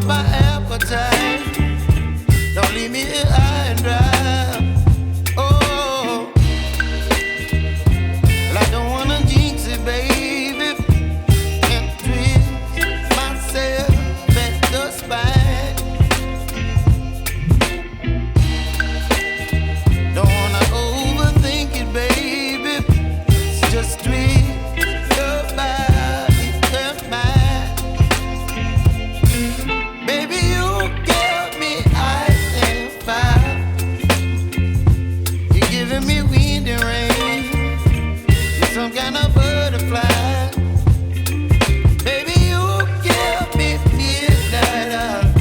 up my appetite. Don't leave me here high and dry. Oh, well, I don't wanna jinx it, baby, and twist myself at the spine. Don't wanna overthink it, baby. It's just twist your body and mine. Baby, you give me ice and fire. You're giving me wind and rain. You're some kind of butterfly. Baby, you give me midnight.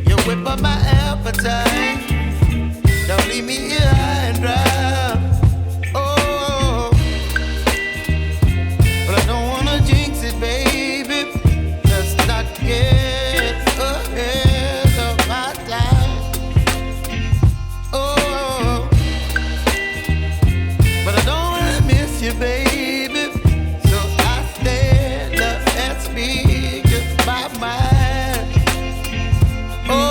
You whip up my appetite. Don't leave me here high and dry. Oh, but I don't wanna jinx it, baby. Let's not get ahead of my time. Oh, but I don't wanna miss you, baby. So I stand up and speak my mind. Oh.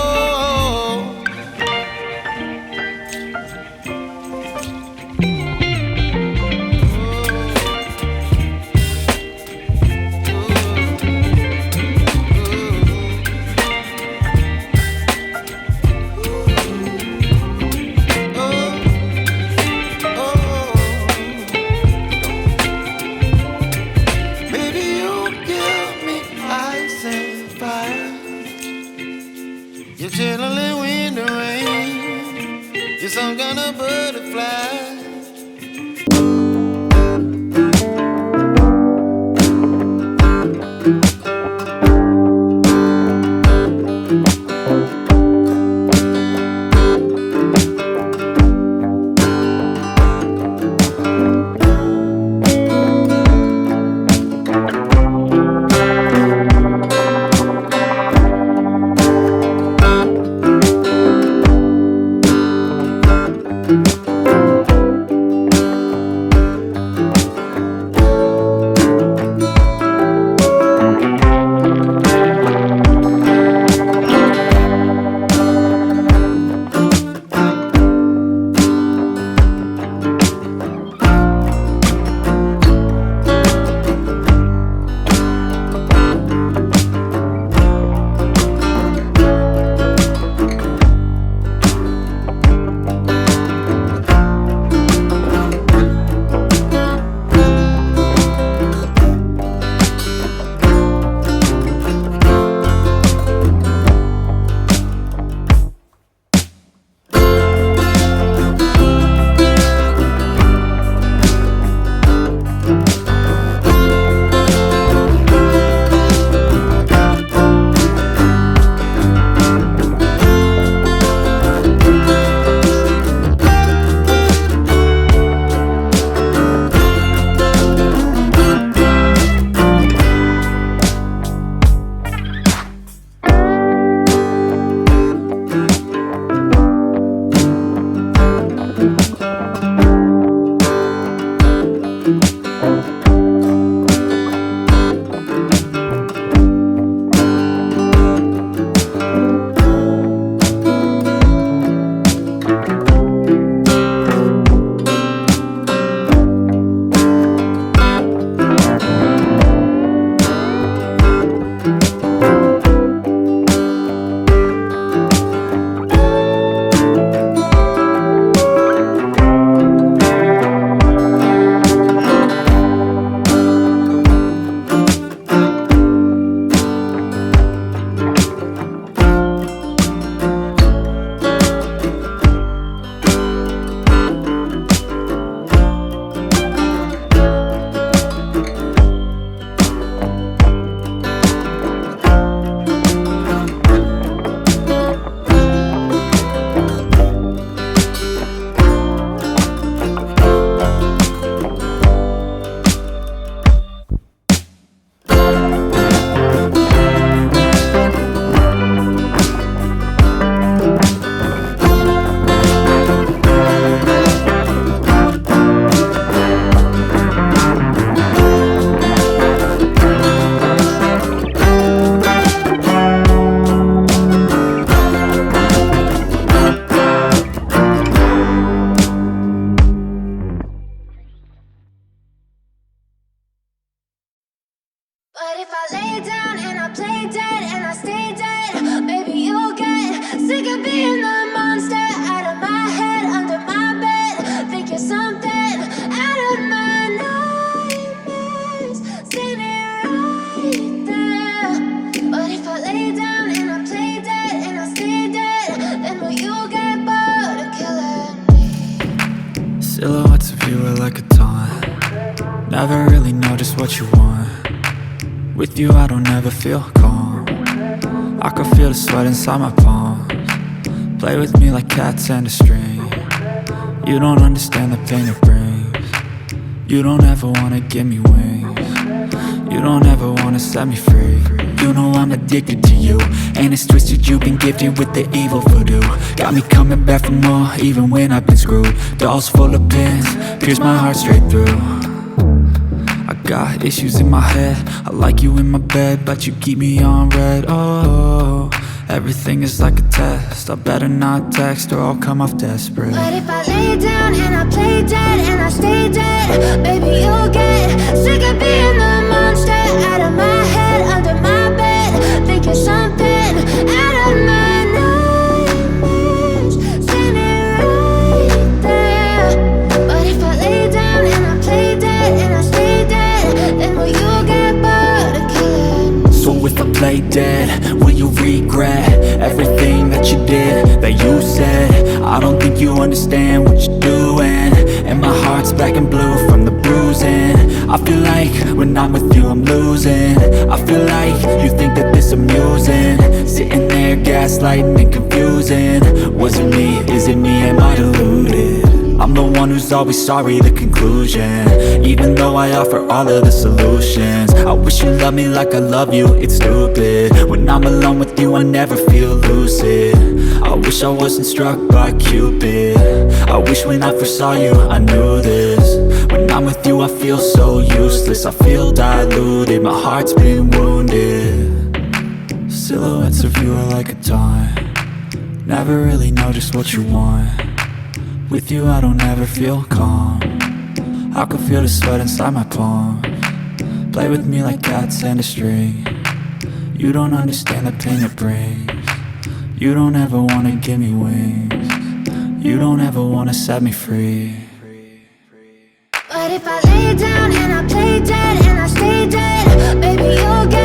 You're chilling wind and rain. You're some kind of butterfly. But if I lay down and I play dead and I stay dead, maybe you'll get sick of being the monster out of my head, under my bed. Think you're something out of my nightmares, standing right there. But if I lay down and I play dead and I stay dead, then will you get bored of killing me? Silhouettes of you are like a taunt. Never really know just what you want. With you I don't ever feel calm. I can feel the sweat inside my palms. Play with me like cats and a string. You don't understand the pain it brings. You don't ever wanna give me wings. You don't ever wanna set me free. You know I'm addicted to you, and it's twisted, you've been gifted with the evil voodoo. Got me coming back for more, even when I've been screwed. Dolls full of pins, pierce my heart straight through. I got issues in my head, I like you in my bed, but you keep me on red. Oh, everything is like a test. I better not text or I'll come off desperate. But if I lay down and I play dead and I stay dead, baby you'll get sick of being the monster out of my head, under my bed. Think you're something out of my nightmares, standing right there. But if I lay down and I play dead and I stay dead, then will you get bored of killing me? So if I play dead, will you regret everything that you did, that you said? I don't think you understand what you're doing, and my heart's black and blue from the bruising. I feel like when I'm with you I'm losing. I feel like you think that this amusing, sitting there gaslighting and confusing. Was it me? Is it me? Am I deluded? I'm the one who's always sorry, the conclusion, even though I offer all of the solutions. I wish you loved me like I love you, it's stupid. When I'm alone with you I never feel lucid. I wish I wasn't struck by Cupid. I wish when I first saw you I knew this. When I'm with you I feel so useless, I feel diluted, my heart's been wounded. Silhouettes of you are like a taunt. Never really know just what you want. With you I don't ever feel calm. I can feel the sweat inside my palms. Play with me like cats and a string. You don't understand the pain it brings. You don't ever wanna give me wings. You don't ever wanna set me free. But if I lay down and I play dead and I stay dead, baby you'll get